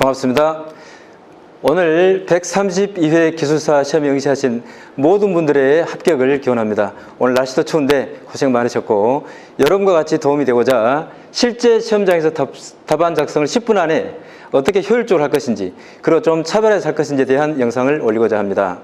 반갑습니다. 오늘 132회 기술사 시험에 응시하신 모든 분들의 합격을 기원합니다. 오늘 날씨도 추운데 고생 많으셨고, 여러분과 같이 도움이 되고자 실제 시험장에서 답안 작성을 10분 안에 어떻게 효율적으로 할 것인지, 그리고 좀 차별해서 할 것인지에 대한 영상을 올리고자 합니다.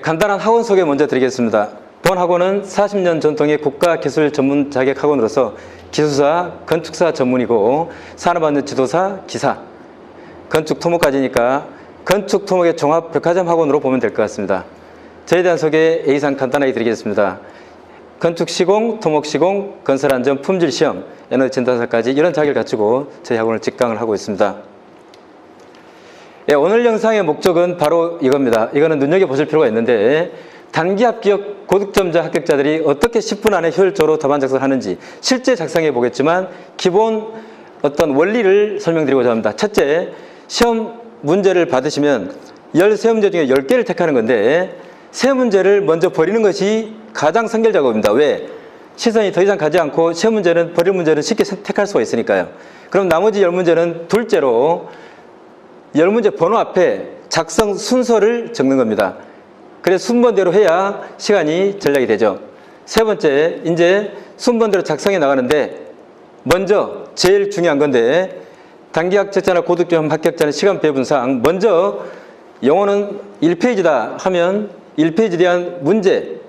간단한 학원 소개 먼저 드리겠습니다. 본 학원은 40년 전통의 국가기술 전문 자격 학원으로서 기술사, 건축사 전문이고, 산업안전 지도사, 기사, 건축 토목까지니까 건축 토목의 종합 백화점 학원으로 보면 될 것 같습니다. 저에 대한 소개 A상 간단하게 드리겠습니다. 건축 시공, 토목 시공, 건설 안전 품질 시험, 에너지 진단사까지 이런 자격을 갖추고 저희 학원을 직강을 하고 있습니다. 오늘 영상의 목적은 바로 이겁니다. 이거는 눈여겨보실 필요가 있는데, 단기 합격 고득점자 합격자들이 어떻게 10분 안에 효율적으로 답안 작성을 하는지 실제 작성해 보겠지만, 기본 어떤 원리를 설명드리고자 합니다. 첫째, 시험 문제를 받으시면 13문제 중에 10개를 택하는 건데, 3문제를 먼저 버리는 것이 가장 선결 작업입니다. 왜? 시선이 더 이상 가지 않고 시험 문제는, 버릴 문제는 쉽게 택할 수가 있으니까요. 그럼 나머지 10문제는 둘째로 10문제 번호 앞에 작성 순서를 적는 겁니다. 그래서 순번대로 해야 시간이 절약이 되죠. 세 번째, 이제 순번대로 작성해 나가는데, 먼저 제일 중요한 건데, 단기 합격자나 고득점 합격자는 시간 배분상 먼저 영어는 1페이지다 하면 1페이지에 대한 문제,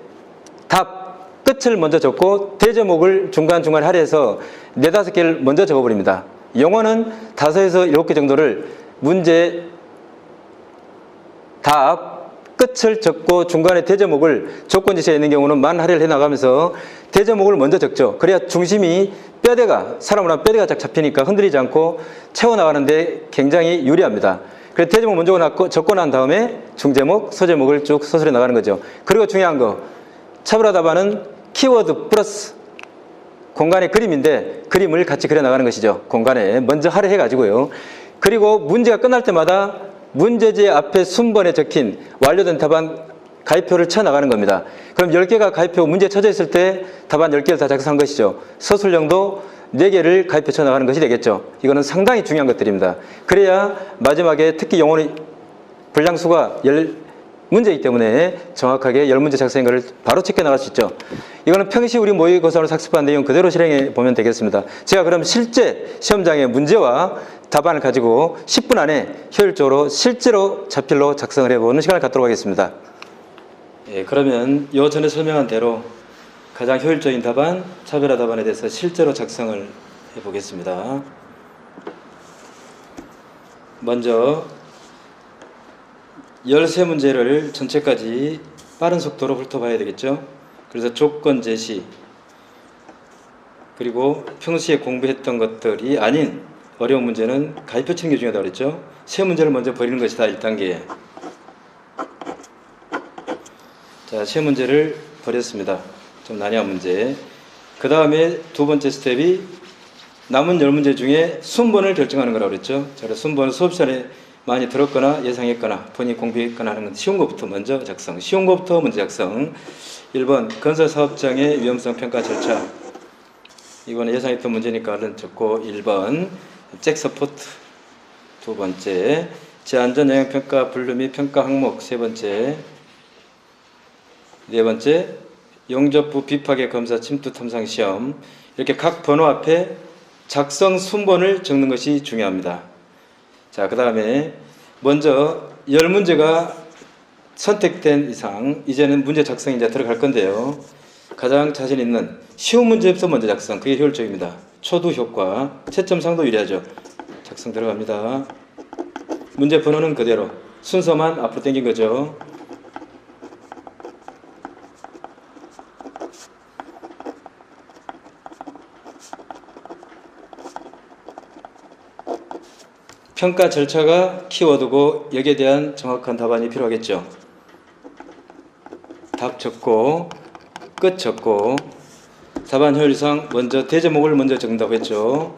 답, 끝을 먼저 적고 대제목을 중간중간 할애해서 4, 5개를 먼저 적어버립니다. 영어는 5에서 7개 정도를 문제, 답, 끝을 적고 중간에 대제목을 조건지시에 있는 경우는 할애를 해나가면서 대제목을 먼저 적죠. 그래야 중심이 뼈대가, 사람을 하면 뼈대가 쫙 잡히니까 흔들리지 않고 채워나가는데 굉장히 유리합니다. 그래서 대제목 먼저 적고 난 다음에 중제목, 소제목을 쭉 서술해 나가는 거죠. 그리고 중요한 거, 차별화 답안은 키워드 플러스 공간의 그림인데, 그림을 같이 그려 나가는 것이죠. 공간에 먼저 할애해 가지고요. 그리고 문제가 끝날 때마다 문제지 앞에 순번에 적힌 완료된 답안 가입표를 쳐나가는 겁니다. 그럼 10개가 가입표 문제 쳐져 있을 때 답안 10개를 다 작성한 것이죠. 서술형도 4개를 가입표 쳐나가는 것이 되겠죠. 이거는 상당히 중요한 것들입니다. 그래야 마지막에 특히 영어는 분량수가 10문제이기 때문에 정확하게 10문제 작성한 것을 바로 체크해 나갈 수 있죠. 이거는 평시 우리 모의고사로 학습한 내용 그대로 실행해 보면 되겠습니다. 제가 그럼 실제 시험장의 문제와 답안을 가지고 10분 안에 효율적으로 실제로 자필로 작성을 해보는 시간을 갖도록 하겠습니다. 그러면 요 전에 설명한 대로 가장 효율적인 답안, 차별화 답안에 대해서 실제로 작성을 해보겠습니다. 먼저 13문제를 전체까지 빠른 속도로 훑어봐야 되겠죠. 그래서 조건 제시, 그리고 평소에 공부했던 것들이 아닌 어려운 문제는 가입표 치는 게 중요하다고 그랬죠. 세 문제를 먼저 버리는 것이다, 1단계. 자, 세 문제를 버렸습니다. 좀 난해한 문제. 그 다음에 두 번째 스텝이 남은 10문제 중에 순번을 결정하는 거라고 그랬죠. 자, 그래서 순번은 수업 시간에 많이 들었거나 예상했거나 본인이 공부했거나 하는 건 쉬운 것부터 먼저 작성. 쉬운 것부터 먼저 작성. 1번 건설사업장의 위험성 평가 절차. 이번에 예상했던 문제니까 얼른 적고 1번 잭 서포트. 두 번째 제안전 영향평가 분류 및 평가 항목. 세 번째. 네 번째 용접부 비파괴 검사 침투 탐상 시험. 이렇게 각 번호 앞에 작성 순번을 적는 것이 중요합니다. 자, 그 다음에 먼저 10문제가 선택된 이상 이제는 문제 작성이 이제 들어갈 건데요. 가장 자신 있는 쉬운 문제부터 먼저 작성. 그게 효율적입니다. 초두 효과, 채점상도 유리하죠. 작성 들어갑니다. 문제 번호는 그대로 순서만 앞으로 당긴 거죠. 평가 절차가 키워드고 여기에 대한 정확한 답안이 필요하겠죠. 답 적고 끝 적고 답안 효율상 먼저 대제목을 먼저 적는다고 했죠.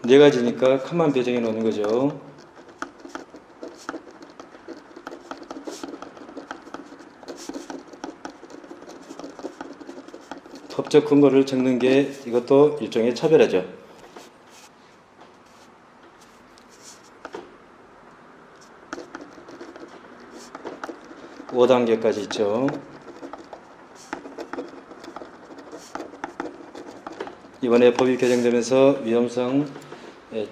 네 가지니까 칸만 배정해 놓는 거죠. 법적 근거를 적는 게 이것도 일종의 차별화죠. 5단계까지 있죠. 이번에 법이 개정되면서 위험성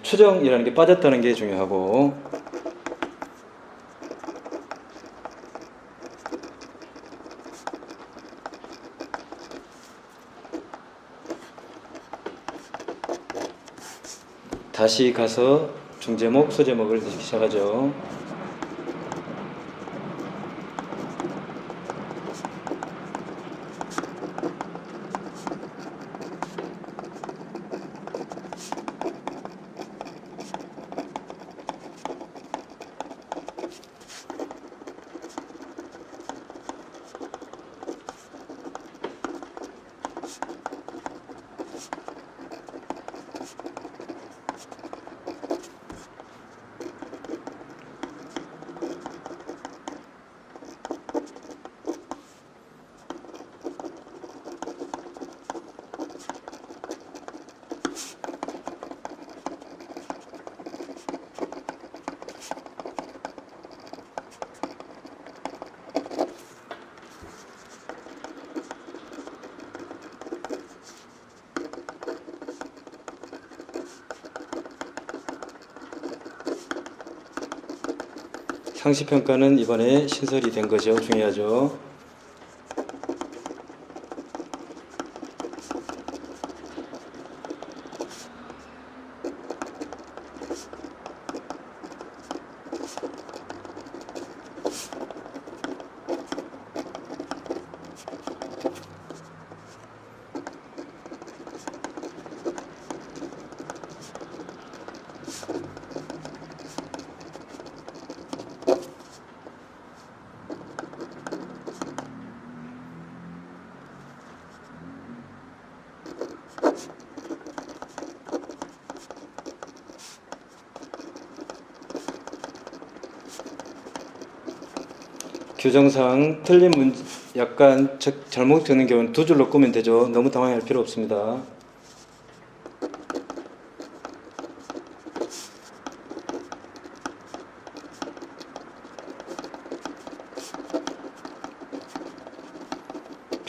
추정이라는 게 빠졌다는 게 중요하고, 다시 가서 중제목, 소제목을 시작하죠. 상시평가는 이번에 신설이 된 거죠. 중요하죠. 규정상 틀린 문제, 약간 잘못 적는 경우는 두 줄로 끄면 되죠. 너무 당황할 필요 없습니다.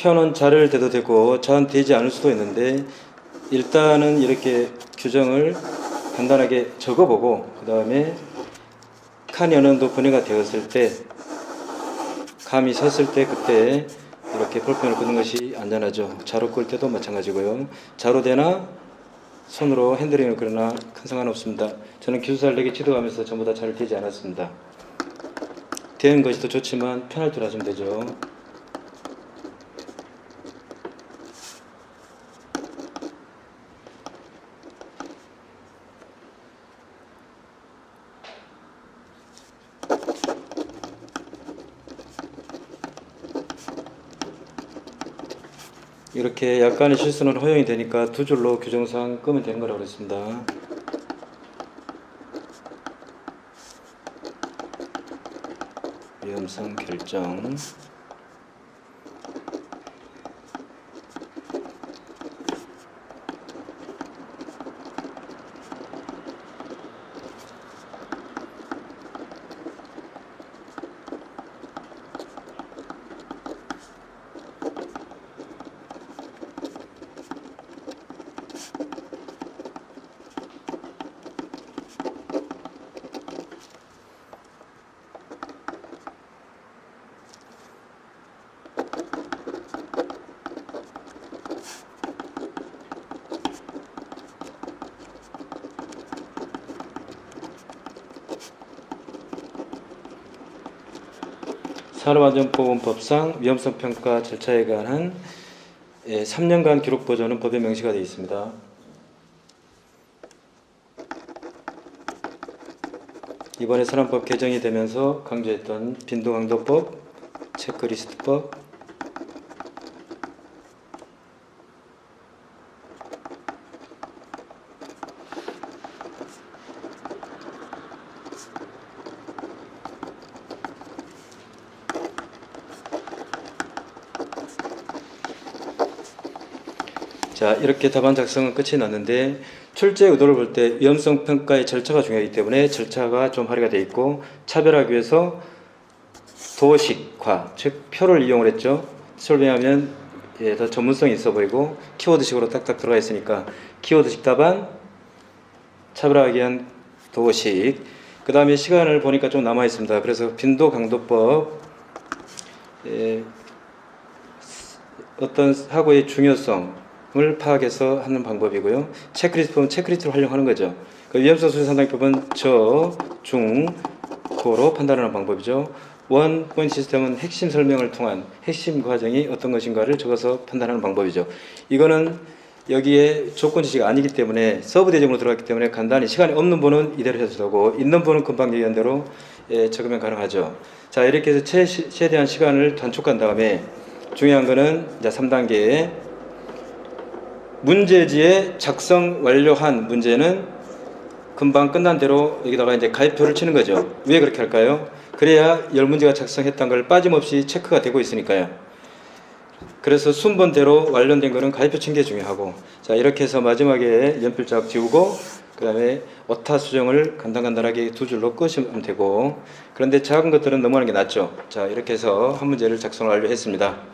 표는 자를 대도 되고 자는 되지 않을 수도 있는데, 일단은 이렇게 규정을 간단하게 적어보고 그 다음에 칸이 어느 정도 분해가 되었을 때, 감이 섰을 때 그때 이렇게 볼펜을 끄는 것이 안전하죠. 자로 끌 때도 마찬가지고요. 자로 되나 손으로 핸들링을 그러나 큰 상관없습니다. 저는 기술사를 4개 지도하면서 전부 다 잘 되지 않았습니다. 되는 것이 더 좋지만 편할 줄 아시면 되죠. 이렇게 약간의 실수는 허용이 되니까 두 줄로 규정상 끄면 되는 거라고 그랬습니다. 위험성 결정. 산업안전보건법상 위험성평가 절차에 관한 3년간 기록 보존은 법에 명시가 되어 있습니다. 이번에 산업법 개정이 되면서 강조했던 빈도강도법, 체크리스트법, 자, 이렇게 답안 작성은 끝이 났는데 출제 의도를 볼 때 위험성 평가의 절차가 중요하기 때문에 절차가 좀 할애가 되어 있고 차별하기 위해서 도식화, 즉 표를 이용을 했죠. 설명하면 더 전문성이 있어 보이고 키워드식으로 딱딱 들어가 있으니까 키워드식 답안, 차별하기 위한 도식. 그 다음에 시간을 보니까 좀 남아 있습니다. 그래서 빈도 강도법, 어떤 사고의 중요성을 파악해서 하는 방법이고요. 체크리스트 보면 체크리스트를 활용하는 거죠. 그 위험성 수준 상당법은 저, 중, 고로 판단하는 방법이죠. 원 포인트 시스템은 핵심 설명을 통한 핵심 과정이 어떤 것인가를 적어서 판단하는 방법이죠. 이거는 여기에 조건 지시가 아니기 때문에 서브 대점으로 들어갔기 때문에 간단히 시간이 없는 분은 이대로 해도 되고 있는 분은 금방 얘기한 대로 적으면 가능하죠. 자, 이렇게 해서 최대한 시간을 단축한 다음에 중요한 거는 이제 3단계에 문제지에 작성 완료한 문제는 금방 끝난 대로 여기다가 이제 가입표를 치는 거죠. 왜 그렇게 할까요? 그래야 10문제가 작성했다는 걸 빠짐없이 체크가 되고 있으니까요. 그래서 순번대로 완료된 거는 가입표 친 게 중요하고, 자, 이렇게 해서 마지막에 연필자국 지우고 그 다음에 오타 수정을 간단하게 두 줄로 끄시면 되고, 그런데 작은 것들은 넘어가는 게 낫죠. 자, 이렇게 해서 한 문제를 작성을 완료했습니다.